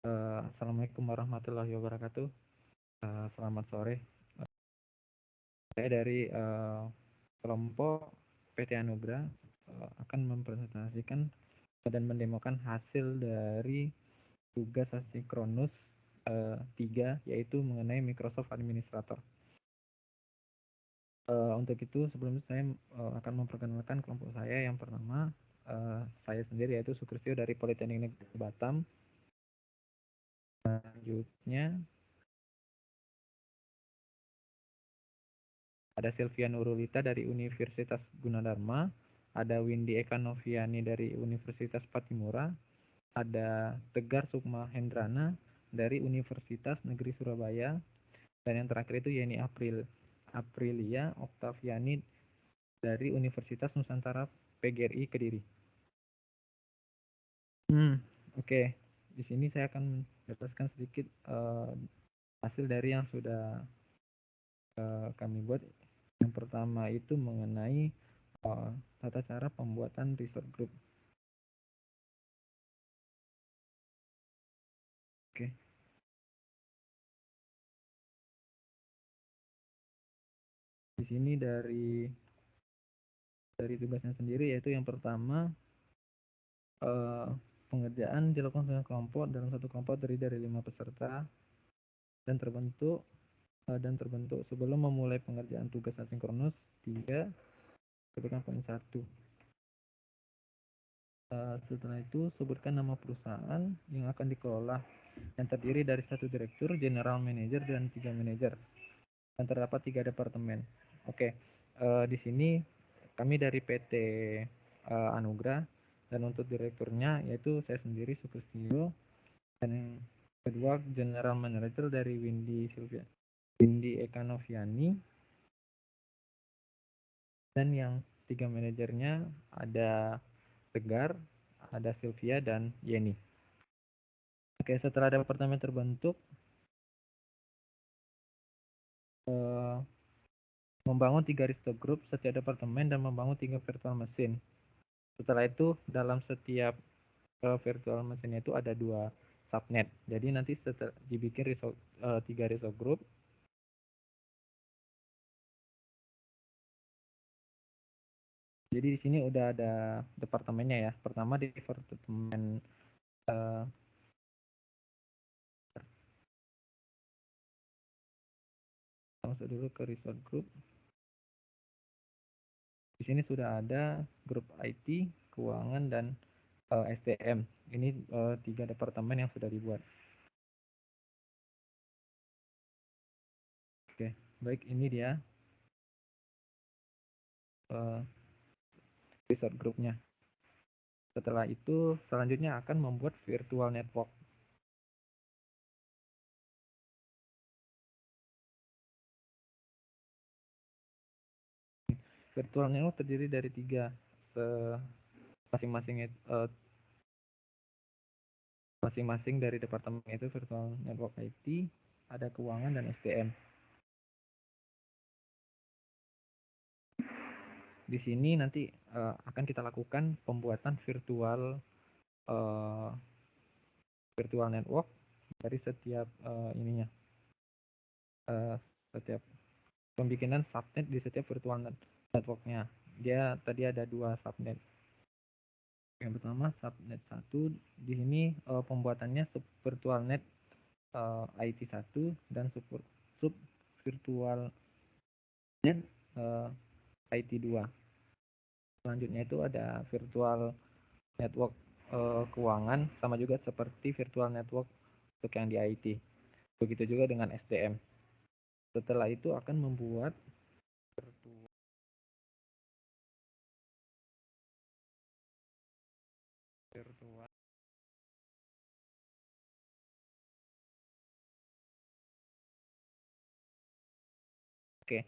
Assalamualaikum warahmatullahi wabarakatuh. Selamat sore. Saya dari kelompok PT Anugrah akan mempresentasikan dan mendemokan hasil dari tugas asinkronus 3, yaitu mengenai Microsoft Administrator. Untuk itu sebelumnya saya akan memperkenalkan kelompok saya. Yang pertama, saya sendiri yaitu Sukristio dari Politeknik Negeri Batam. Selanjutnya ada Sylvia Nurulita dari Universitas Gunadarma, ada Windy Eka Noviani dari Universitas Patimura, ada Tegar Sukma Hendrana dari Universitas Negeri Surabaya, dan yang terakhir itu Yeni Aprilia Oktaviani dari Universitas Nusantara PGRI Kediri. Oke. Di sini saya akan menjelaskan sedikit hasil dari yang sudah kami buat. Yang pertama itu mengenai tata cara pembuatan resource group. Oke. Di sini dari tugasnya sendiri, yaitu yang pertama pengerjaan dilakukan dengan kelompok. Dalam satu kelompok terdiri dari 5 peserta dan terbentuk sebelum memulai pengerjaan tugas asinkronus 3 sebutkan poin 1. Setelah itu sebutkan nama perusahaan yang akan dikelola yang terdiri dari 1 direktur, general manager, dan 3 manajer, dan terdapat 3 departemen. Oke. Di sini kami dari PT Anugrah, dan untuk direkturnya yaitu saya sendiri Sukristio, dan kedua general manager dari Windy Eka Noviani, dan yang 3 manajernya ada Tegar, ada Sylvia, dan Yeni. Oke, setelah departemen terbentuk, membangun 3 resto group setiap departemen dan membangun 3 virtual mesin. Setelah itu dalam setiap virtual mesin itu ada 2 subnet. Jadi nanti setelah dibikin 3 reso group. Jadi di sini udah ada departemennya ya. Pertama di departemen masuk dulu ke resort group. Di sini sudah ada grup IT, keuangan, dan SDM. Ini 3 departemen yang sudah dibuat. Oke, baik, ini dia resort groupnya. Setelah itu selanjutnya akan membuat virtual network. Virtual network terdiri dari 3, masing-masing dari departemen itu virtual network IT, ada keuangan, dan SDM. Di sini nanti akan kita lakukan pembuatan virtual network dari setiap ininya, setiap pembikinan subnet di setiap virtual networknya. Dia tadi ada 2 subnet. Yang pertama subnet 1, di sini pembuatannya sub virtual net IT 1 dan sub virtual net IT 2. Selanjutnya itu ada virtual network keuangan, sama juga seperti virtual network untuk yang di IT. Begitu juga dengan SDM. Setelah itu akan membuat virtual. Oke.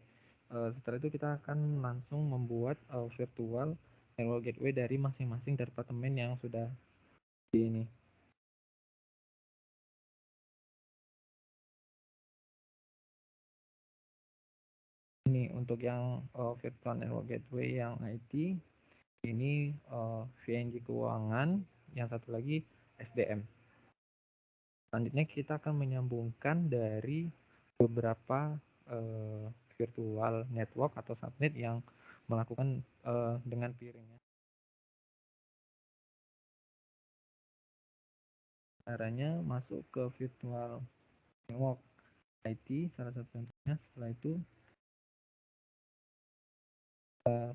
Setelah itu kita akan langsung membuat virtual network gateway dari masing-masing departemen yang sudah di ini. Ini untuk yang virtual network gateway yang IT, ini VNG keuangan, yang satu lagi SDM. Selanjutnya kita akan menyambungkan dari beberapa virtual network atau subnet yang melakukan dengan peering. Caranya masuk ke virtual network IT, salah satu contohnya. Setelah itu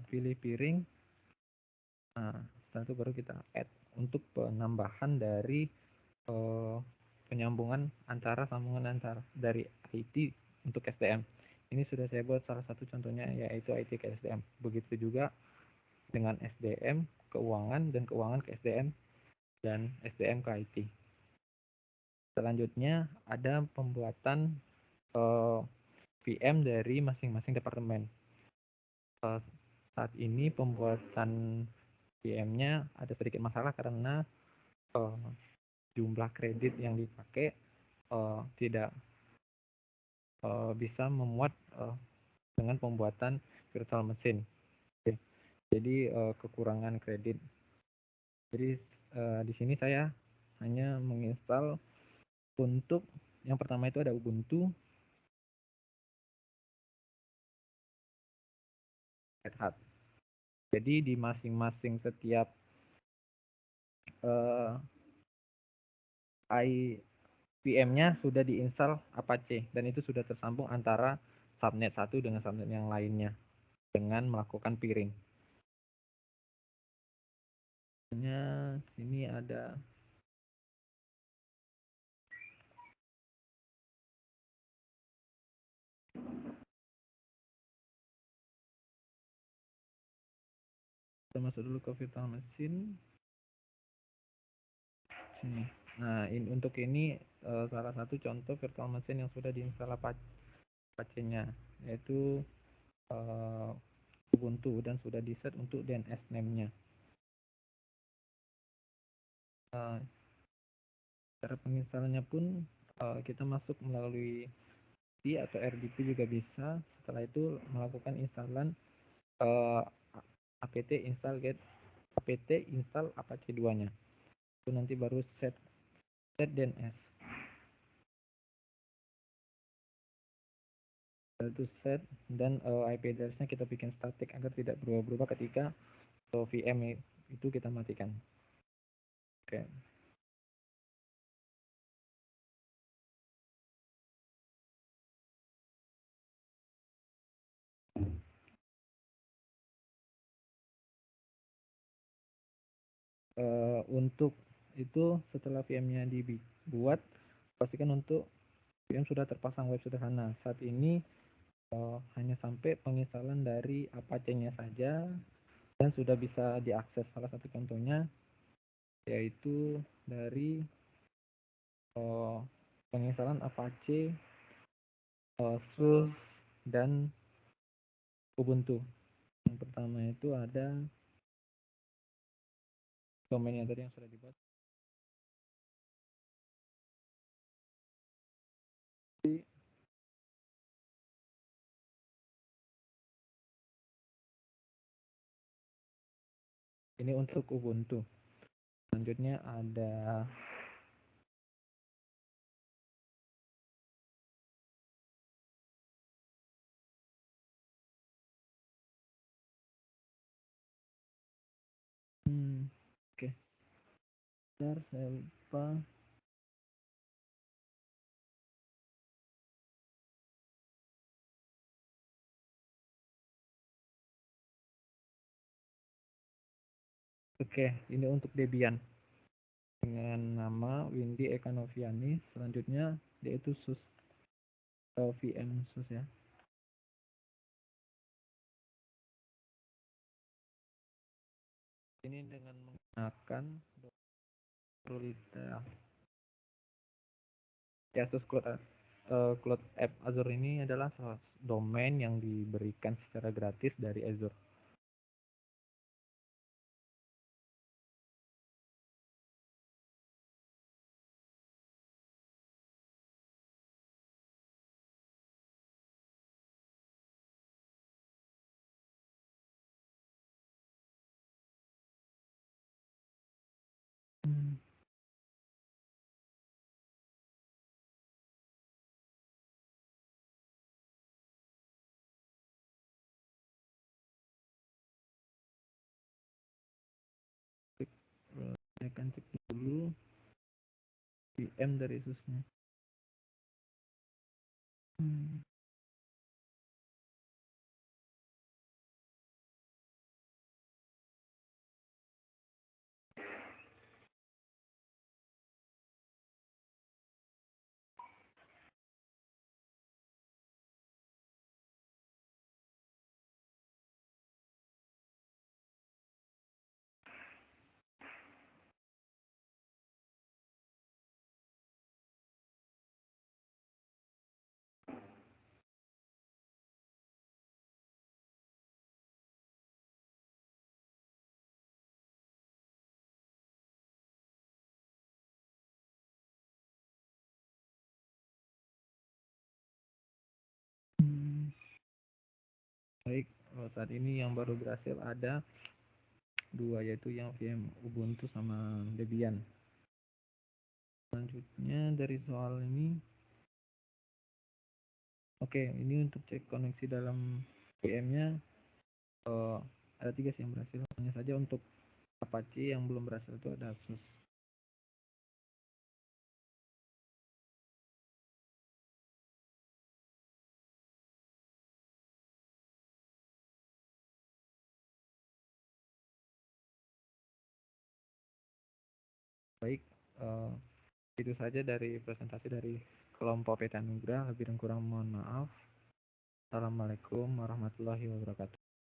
pilih peering. Nah, setelah itu baru kita add untuk penambahan dari penyambungan antara sambungan antara dari IT untuk SDM. Ini sudah saya buat salah satu contohnya, yaitu IT ke SDM. Begitu juga dengan SDM keuangan dan keuangan ke SDM dan SDM ke IT. Selanjutnya ada pembuatan VM dari masing-masing departemen. Saat ini pembuatan VM-nya ada sedikit masalah karena jumlah kredit yang dipakai tidak bisa memuat dengan pembuatan virtual machine. Jadi kekurangan kredit. Jadi di sini saya hanya menginstal untuk yang pertama itu ada Ubuntu, Red Hat. Jadi di masing-masing setiap VM-nya sudah diinstal Apache dan itu sudah tersambung antara subnet satu dengan subnet yang lainnya dengan melakukan peering. Sini ada kita masuk dulu ke virtual machine. Sini. Nah, untuk ini salah satu contoh virtual machine yang sudah diinstal Apache-nya, yaitu Ubuntu dan sudah di-set untuk DNS name-nya. Cara penginstalannya pun kita masuk melalui D atau RDP juga bisa. Setelah itu melakukan instalan apt install get apt install Apache 2-nya. Itu nanti baru set DNS. Itu set dan IP address-nya kita bikin static agar tidak berubah-ubah ketika VM itu kita matikan. Oke. Untuk itu setelah VM-nya dibuat, pastikan untuk VM sudah terpasang web sederhana. Saat ini hanya sampai penginstalan dari Apache-nya saja dan sudah bisa diakses. Salah satu contohnya yaitu dari penginstalan Apache, SUSE, dan Ubuntu. Yang pertama itu ada domainnya tadi yang sudah dibuat. Ini untuk Ubuntu. Selanjutnya ada oke. Bentar, saya lupa. Oke, ini untuk Debian dengan nama Windy Eka Noviani. Selanjutnya yaitu SUS VM SUS ya. Ini dengan menggunakan Lolita. Ya, SUS Cloud App Azure ini adalah domain yang diberikan secara gratis dari Azure. Saya akan cek dulu VM dari SUS-nya. Baik, saat ini yang baru berhasil ada 2, yaitu yang VM Ubuntu sama Debian. Selanjutnya dari soal ini, oke, ini untuk cek koneksi dalam VM-nya ada 3 sih yang berhasil. Hanya saja untuk Apache yang belum berhasil itu ada SUS. Baik, itu saja dari presentasi dari kelompok PT Anugrah. Lebih dan kurang mohon maaf. Assalamualaikum warahmatullahi wabarakatuh.